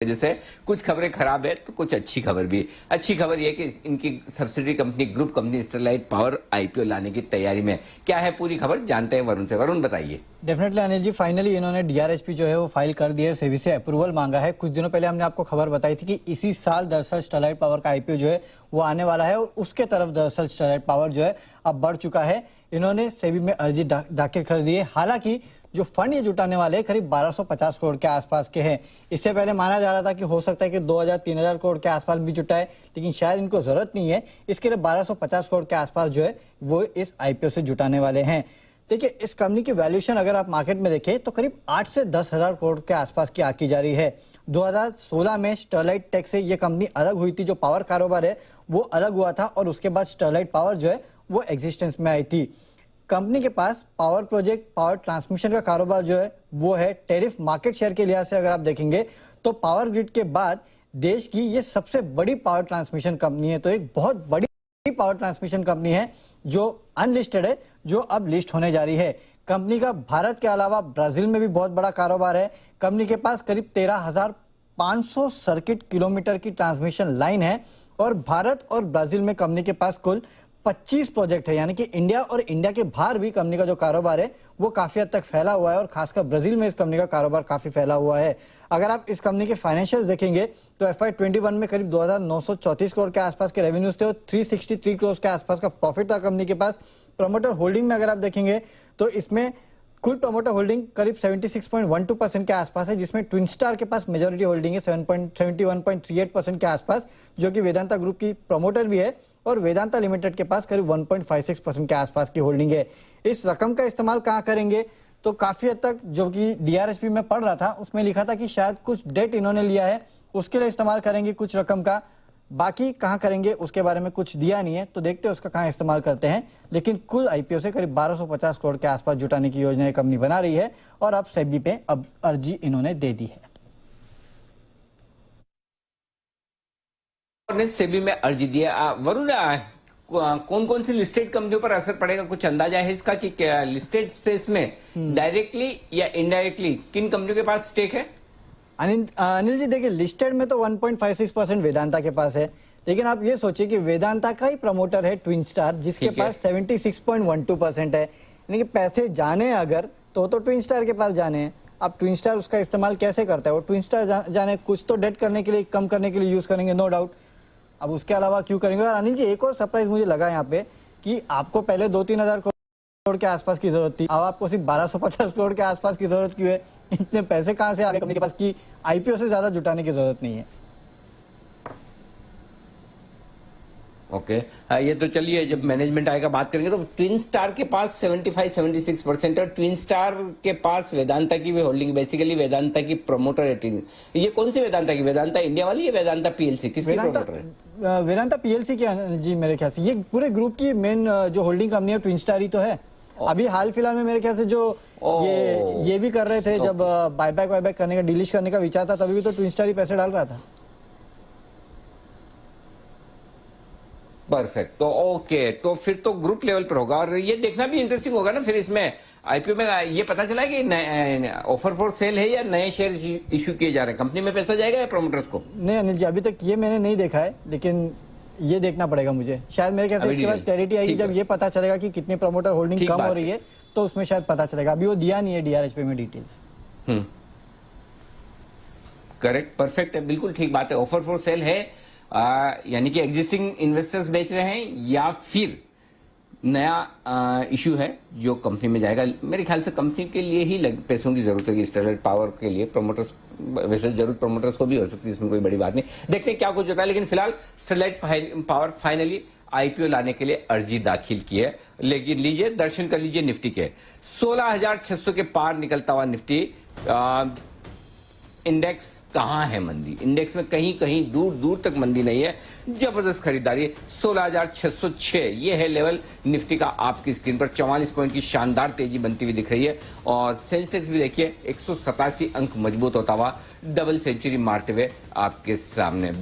वजह से कुछ खबरें खराब है तो कुछ अच्छी खबर भी। अच्छी खबर यह कि इनकी subsidiary company group company Sterlite power IPO लाने की तैयारी में। क्या है पूरी खबर जानते हैं वरुण से। वरुण बताइए। डेफिनेटली अनिल जी, फाइनली इन्होंने डीआरएसपी जो है वो फाइल कर दिया है, सेबी से अप्रूवल मांगा है। कुछ दिनों पहले हमने आपको खबर बताई थी कि इसी साल दरअसल स्टरलाइट पावर का आईपीओ जो है वो आने वाला है और उसके तरफ दरअसल स्टरलाइट पावर जो है अब बढ़ चुका है। इन्होंने सेबी में अर्जी दाखिल कर दी है। हालांकि जो फंड ये जुटाने वाले हैं करीब 1250 करोड़ के आसपास के हैं। इससे पहले माना जा रहा था कि हो सकता है कि 2000-3000 करोड़ के आसपास भी जुटाए, लेकिन शायद इनको जरूरत नहीं है। इसके लिए 1250 करोड़ के आसपास जो है वो इस आईपीओ से जुटाने वाले हैं। देखिए, इस कंपनी की वैल्यूएशन अगर आप मार्केट में देखें तो करीब 8 से 10 हजार करोड़ के आसपास की आकी जा रही है। 2016 में स्टरलाइट टेक से ये कंपनी अलग हुई थी। जो पावर कारोबार है वो अलग हुआ था और उसके बाद स्टरलाइट पावर जो है वो एग्जिस्टेंस में आई थी। कंपनी के पास पावर प्रोजेक्ट, पावर ट्रांसमिशन का कारोबार जो है वो है। टेरिफ मार्केट शेयर के लिहाज से अगर आप देखेंगे तो पावर ग्रिड के बाद देश की ये सबसे बड़ी पावर ट्रांसमिशन कंपनी है। तो एक बहुत बड़ी पावर ट्रांसमिशन कंपनी है जो अनलिस्टेड है, जो अब लिस्ट होने जा रही है। कंपनी का भारत के अलावा ब्राजील में भी बहुत बड़ा कारोबार है। कंपनी के पास करीब 13,500 सर्किट किलोमीटर की ट्रांसमिशन लाइन है और भारत और ब्राजील में कंपनी के पास कुल 25 प्रोजेक्ट है। यानी कि इंडिया और इंडिया के बाहर भी कंपनी का जो कारोबार है वो काफी हद तक फैला हुआ है और खासकर ब्राजील में इस कंपनी का कारोबार काफी फैला हुआ है। अगर आप इस कंपनी के फाइनेंशियल्स देखेंगे तो FY21 में करीब 2934 करोड़ के आसपास के रेवेन्यूज थे और 363 करोड़ के आसपास का प्रॉफिट था कंपनी के पास। प्रमोटर होल्डिंग में अगर आप देखेंगे तो इसमें कुल प्रमोटर होल्डिंग करीब 76.12% के आसपास है, जिसमें ट्विन स्टार के पास मेजॉरिटी होल्डिंग है 71.38% के आसपास, जो कि वेदांता ग्रुप की प्रमोटर भी है, और वेदांता लिमिटेड के पास करीब 1.56% के आसपास की होल्डिंग है। इस रकम का इस्तेमाल कहाँ करेंगे तो काफी हद तक जो कि डीआरएसपी में पढ़ रहा था उसमें लिखा था कि शायद कुछ डेट इन्होंने लिया है उसके लिए इस्तेमाल करेंगे कुछ रकम का। बाकी कहां करेंगे उसके बारे में कुछ दिया नहीं है, तो देखते हैं उसका कहां इस्तेमाल करते हैं। लेकिन कुल आईपीओ से करीब 1250 करोड़ के आसपास जुटाने की योजना कंपनी बना रही है और अब सेबी पे अब अर्जी इन्होंने दे दी है। सेबी में अर्जी दिया। वरुण, कौन कौन सी लिस्टेड कंपनियों पर असर पड़ेगा, कुछ अंदाजा है इसका कि क्या लिस्टेड स्पेस में डायरेक्टली या इनडायरेक्टली किन कंपनियों के पास स्टेक है? अनिल जी, देखिए, लिस्टेड में तो 1.56% वेदांता के पास है, लेकिन आप ये सोचिए कि वेदांता का ही प्रमोटर है ट्विन स्टार, जिसके पास 76.12% है। यानी कि पैसे जाने अगर तो ट्विन स्टार के पास जाने हैं। अब ट्विन स्टार उसका इस्तेमाल कैसे करता है वो ट्विन स्टार जाने। कुछ तो डेट करने के लिए, कम करने के लिए यूज करेंगे, नो डाउट। अब उसके अलावा क्यों करेंगे। और अनिल जी, एक और सरप्राइज मुझे लगा यहाँ पे कि आपको पहले 2-3 हजार करोड़ के आसपास की जरूरत थी, अब आपको सिर्फ 1250 करोड़ के आसपास की जरूरत क्यों है? इतने पैसे कहां से आ गए कंपनी के पास कि आईपीओ से ज्यादा जुटाने की जरूरत नहीं है। ओके, ये तो चलिए जब मैनेजमेंट आएगा बात करेंगे। तो ट्विन स्टार के पास 75-76% और ट्विन स्टार के पास वेदांता की भी होल्डिंग, बेसिकली वेदांता की प्रमोटर है। ये कौन सी वेदांता की? वेदांता इंडिया वाली या वेदांता पीएलसी? किसकी प्रमोटर है? वेदांता पीएलसी की जी, मेरे ख्याल से ये पूरे ग्रुप की मेन जो होल्डिंग कंपनी है ट्विन स्टार ही तो है। अभी हाल फिलहाल में मेरे ख्याल से जो ये भी कर रहे थे, जब बायबैक वायबैक करने का, डिलिश करने का विचार था, तभी भी तो ट्विन स्टार ही पैसे डाल रहा था। परफेक्ट। तो ओके, तो फिर तो ग्रुप लेवल पर होगा और ये देखना भी इंटरेस्टिंग होगा ना फिर इसमें आईपीओ में ये पता चला कि ऑफर फॉर सेल है या नए शेयर इश्यू किए जा रहे हैं। कंपनी में पैसा जाएगा या प्रमोटर्स को? नहीं अनिल जी, अभी तक ये मैंने नहीं देखा है, लेकिन ये देखना पड़ेगा मुझे। शायद मेरे ख्याल से इसके बाद क्लैरिटी आएगी जब ये पता चलेगा कि कितने प्रमोटर होल्डिंग कम हो रही है, तो उसमें शायद पता चलेगा। अभी वो दिया नहीं है डीआरएसपी में डिटेल्स। करेक्ट, परफेक्ट है, बिल्कुल ठीक बात है। ऑफर फॉर सेल है, यानी कि एग्जिस्टिंग इन्वेस्टर्स बेच रहे हैं या फिर नया इश्यू है जो कंपनी में जाएगा। मेरे ख्याल से कंपनी के लिए ही पैसों की जरूरत होगी स्टरलाइट पावर के लिए। प्रमोटर्स, वैसे जरूरत प्रमोटर्स को भी हो सकती है, इसमें कोई बड़ी बात नहीं। देखते हैं क्या कुछ होता है। लेकिन फिलहाल स्टरलाइट पावर फाइनली आईपीओ लाने के लिए अर्जी दाखिल की है। लेकिन लीजिए, दर्शन कर लीजिए निफ्टी के 16,600 के पार निकलता हुआ निफ्टी। इंडेक्स कहां है मंदी? इंडेक्स में कहीं कहीं दूर दूर तक मंदी नहीं है, जबरदस्त खरीदारी। 16,606 ये है लेवल निफ्टी का। आपकी स्क्रीन पर 44 पॉइंट की शानदार तेजी बनती हुई दिख रही है और सेंसेक्स भी देखिए 187 अंक मजबूत होता हुआ डबल सेंचुरी मारते हुए आपके सामने।